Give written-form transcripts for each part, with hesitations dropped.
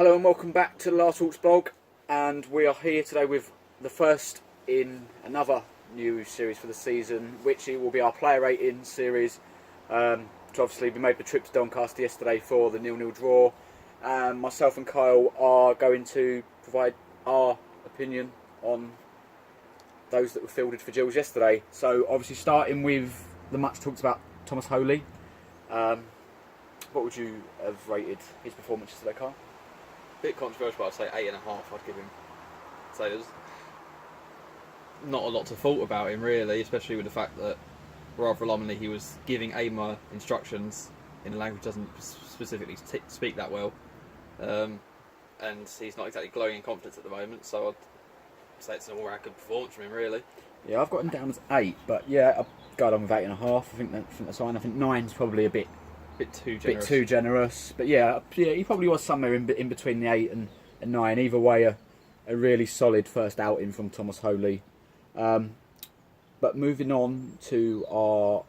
Hello and welcome back to the Last Talks blog, and we are here today with the first in another new series for the season, which will be our player rating series. Obviously we made the trip to Doncaster yesterday for the 0-0 draw. Myself and Kyle are going to provide our opinion on those that were fielded for Gills yesterday. So obviously starting with the much talked about Thomas Holy. What would you have rated his performance yesterday, Kyle? Bit controversial, but I'd say 8.5. I'd give him. So there's not a lot to fault about him really, especially with the fact that rather alarmingly he was giving Aimer instructions in a language he doesn't specifically speak that well, and he's not exactly glowing in confidence at the moment. So I'd say it's an all-round good performance from him really. Yeah, I've got him down as 8, but yeah, I've got on with 8.5. I think that's fine. I think 9's probably a bit too generous. But yeah, he probably was somewhere in between the 8 and 9. Either way, a really solid first outing from Thomas Holy. But moving on to our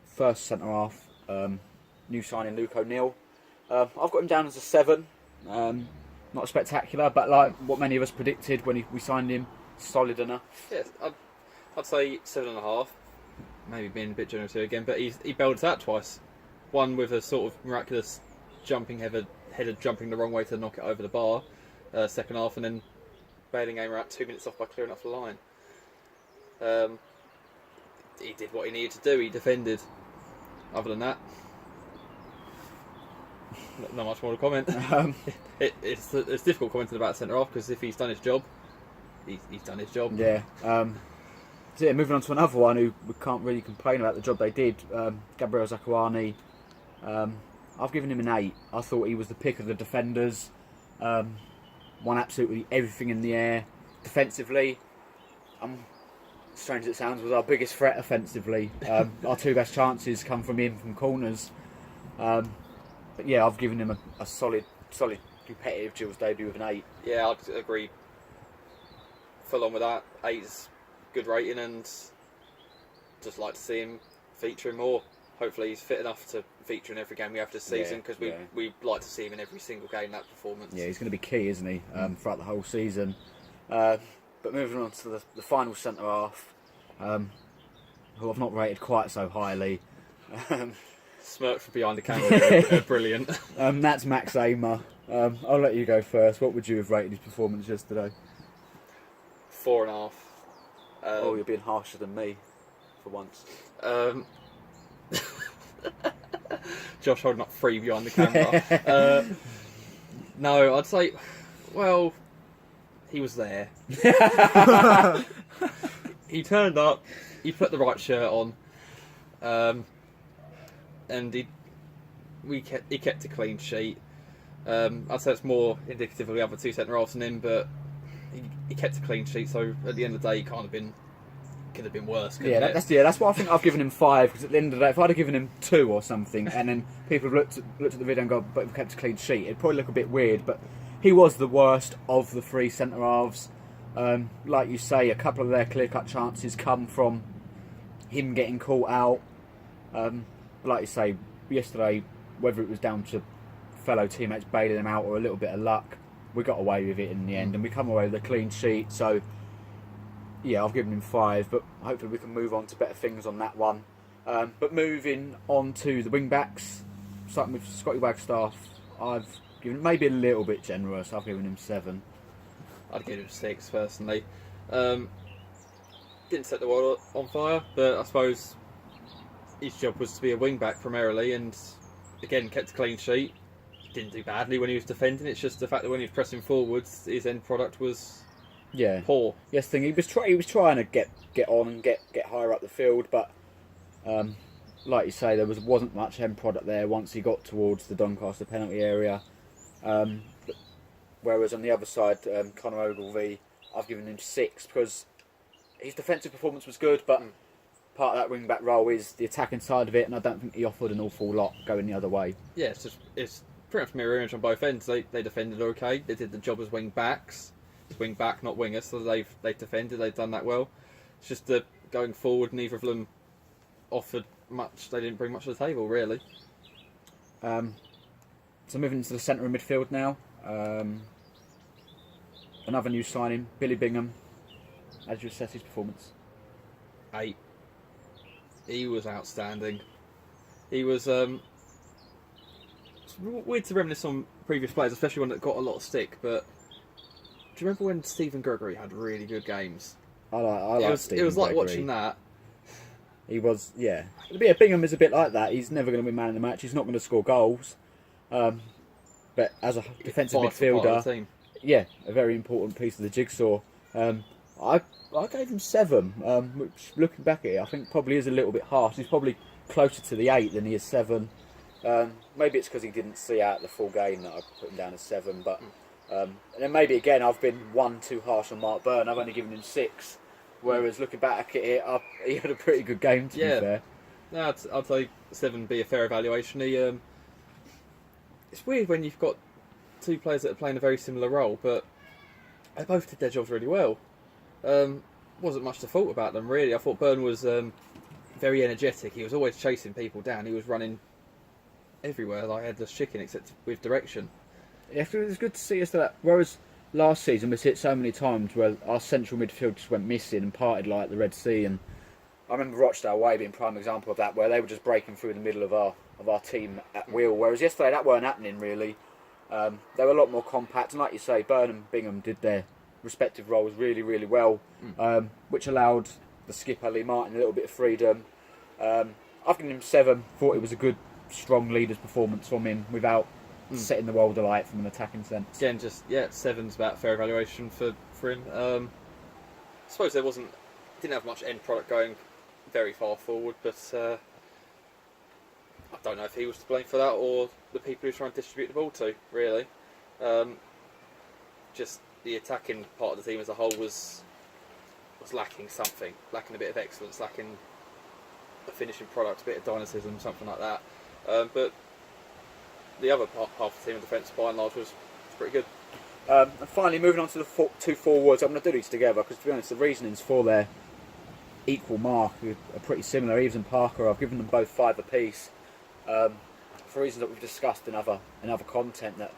first centre half, new signing Luke O'Neill. I've got him down as a 7. Not spectacular, but like what many of us predicted when we signed him, solid enough. Yes, I'd say 7.5. Maybe being a bit generous here again, but he bailed us out twice. One with a sort of miraculous jumping header jumping the wrong way to knock it over the bar, second half, and then bailing Aimer out 2 minutes off by clearing off the line. He did what he needed to do. He defended. Other than that, not much more to comment. It's difficult commenting about centre half because if he's done his job, he's done his job. Yeah. So yeah, moving on to another one who we can't really complain about the job they did. Gabriel Zakuani. I've given him an 8. I thought he was the pick of the defenders. Won absolutely everything in the air. Defensively, strange as it sounds, was our biggest threat offensively. Our 2 best chances come from him from corners. But yeah, I've given him a solid competitive Gills debut with an 8. Yeah, I'd agree. Full on with that. 8's good rating, and just like to see him featuring more. Hopefully he's fit enough to feature in every game we have this season, because we'd like to see him in every single game, that performance. Yeah, he's going to be key, isn't he, throughout the whole season. But moving on to the final centre half, who I've not rated quite so highly. Smirk from behind the camera, brilliant. That's Max Aimer. I'll let you go first. What would you have rated his performance yesterday? 4.5. You're being harsher than me, for once. Josh holding up 3 behind the camera. No, I'd say, well, he was there. He turned up, he put the right shirt on, and he kept a clean sheet. I'd say it's more indicative of the other 2 centre-halves than him, but he kept a clean sheet, so at the end of the day, he could have been worse. That's why I think I've given him 5, because at the end of the day, if I'd have given him 2 or something, and then people have looked at the video and go, but we've kept a clean sheet, it'd probably look a bit weird. But he was the worst of the 3 centre halves. Like you say, a couple of their clear-cut chances come from him getting caught out. Like you say, yesterday, whether it was down to fellow teammates bailing him out or a little bit of luck, we got away with it in the end, and we come away with a clean sheet. So yeah, I've given him 5, but hopefully we can move on to better things on that one. But moving on to the wing backs, starting with Scotty Wagstaff, I've given maybe a little bit generous. I've given him 7. I'd give him 6 personally. Didn't set the world on fire, but I suppose his job was to be a wing back primarily, and again kept a clean sheet. Didn't do badly when he was defending. It's just the fact that when he was pressing forwards, his end product was poor. Yes, he was trying to get on and get higher up the field, but like you say, there wasn't much end product there once he got towards the Doncaster penalty area. Whereas on the other side, Conor Ogilvie, I've given him 6 because his defensive performance was good, but part of that wing back role is the attacking side of it, and I don't think he offered an awful lot going the other way. Yeah, it's pretty much mirror image on both ends. They defended okay. They did the job as wing backs. It's wing back, not wingers, so they've defended. They've done that well. It's just that going forward, neither of them offered much. They didn't bring much to the table, really. So moving into the centre of midfield now. Another new signing, Billy Bingham. How did you assess his performance? 8. He was outstanding. He was it's weird to reminisce on previous players, especially one that got a lot of stick. But do you remember when Stephen Gregory had really good games? I like Stephen It was like Gregory. watching that. He was, yeah. Bingham is a bit like that. He's never going to be man of the match. He's not going to score goals. But as a defensive Vital part of the midfielder, team. yeah, a very important piece of the jigsaw. I gave him 7, which, looking back at it, I think probably is a little bit harsh. He's probably closer to the 8 than he is 7. Maybe it's because he didn't see out the full game that I put him down as 7. But and then maybe again I've been one too harsh on Mark Byrne. I've only given him 6. Whereas looking back at it, he had a pretty good game, to be fair. No, I'd say 7 be a fair evaluation. It's weird when you've got 2 players that are playing a very similar role, but they both did their jobs really well. Wasn't much to fault about them, really. I thought Byrne was very energetic. He was always chasing people down. He was running everywhere like headless chicken, except with direction. Yeah, it was good to see us that. Whereas last season we hit so many times where our central midfield just went missing and parted like the Red Sea, and I remember Rochdale Way being a prime example of that, where they were just breaking through the middle of our team at will. Whereas yesterday that weren't happening really. They were a lot more compact, and like you say, Byrne and Bingham did their respective roles really, really well, which allowed the skipper Lee Martin a little bit of freedom. I've given him 7. Thought it was a good, strong leader's performance from him without setting the world alight from an attacking sense. Again, just 7's about fair evaluation for him. I suppose didn't have much end product going very far forward, but I don't know if he was to blame for that or the people who were trying to distribute the ball to, really. Just the attacking part of the team as a whole was lacking something, lacking a bit of excellence, lacking a finishing product, a bit of dynamism, something like that. But the other half of the team in defence, by and large, was pretty good. And finally, moving on to the 2 forwards, I'm going to do these together because, to be honest, the reasonings for their equal mark are pretty similar. Eves and Parker, I've given them both 5 apiece, for reasons that we've discussed in other content, that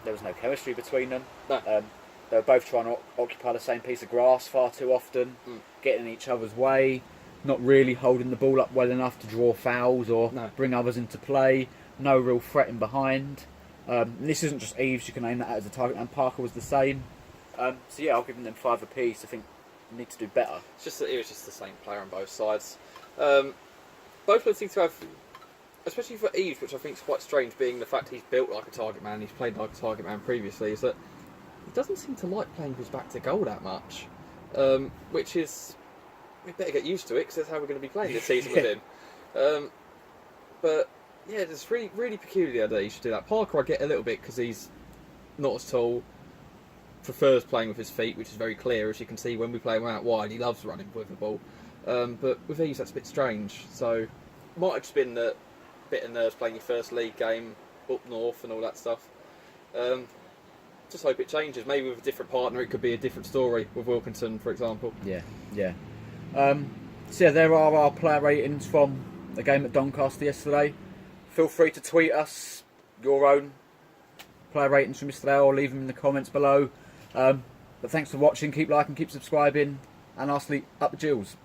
there was no chemistry between them. No. They were both trying to occupy the same piece of grass far too often, getting in each other's way, not really holding the ball up well enough to draw fouls or bring others into play. No real threat in behind. And this isn't just Eves, you can aim that out as a target, and Parker was the same. So yeah, I'll give them 5 apiece. I think they need to do better. It's just that it was just the same player on both sides. Both of them seem to have, especially for Eves, which I think is quite strange, being the fact he's built like a target man, he's played like a target man previously, is that he doesn't seem to like playing with his back to goal that much. Which is, we better get used to it, because that's how we're going to be playing this season with him. But yeah, it's really, really peculiar that he should do that. Parker I get a little bit, because he's not as tall, prefers playing with his feet, which is very clear, as you can see when we play him out wide, he loves running with the ball. But with Eves that's a bit strange, so might have just been the bit of nerves playing your first league game up north and all that stuff. Just hope it changes. Maybe with a different partner it could be a different story, with Wilkinson for example. Yeah. So yeah, there are our player ratings from the game at Doncaster yesterday. Feel free to tweet us your own player ratings from yesterday, or leave them in the comments below. But thanks for watching, keep liking, keep subscribing, and lastly, up the Gills.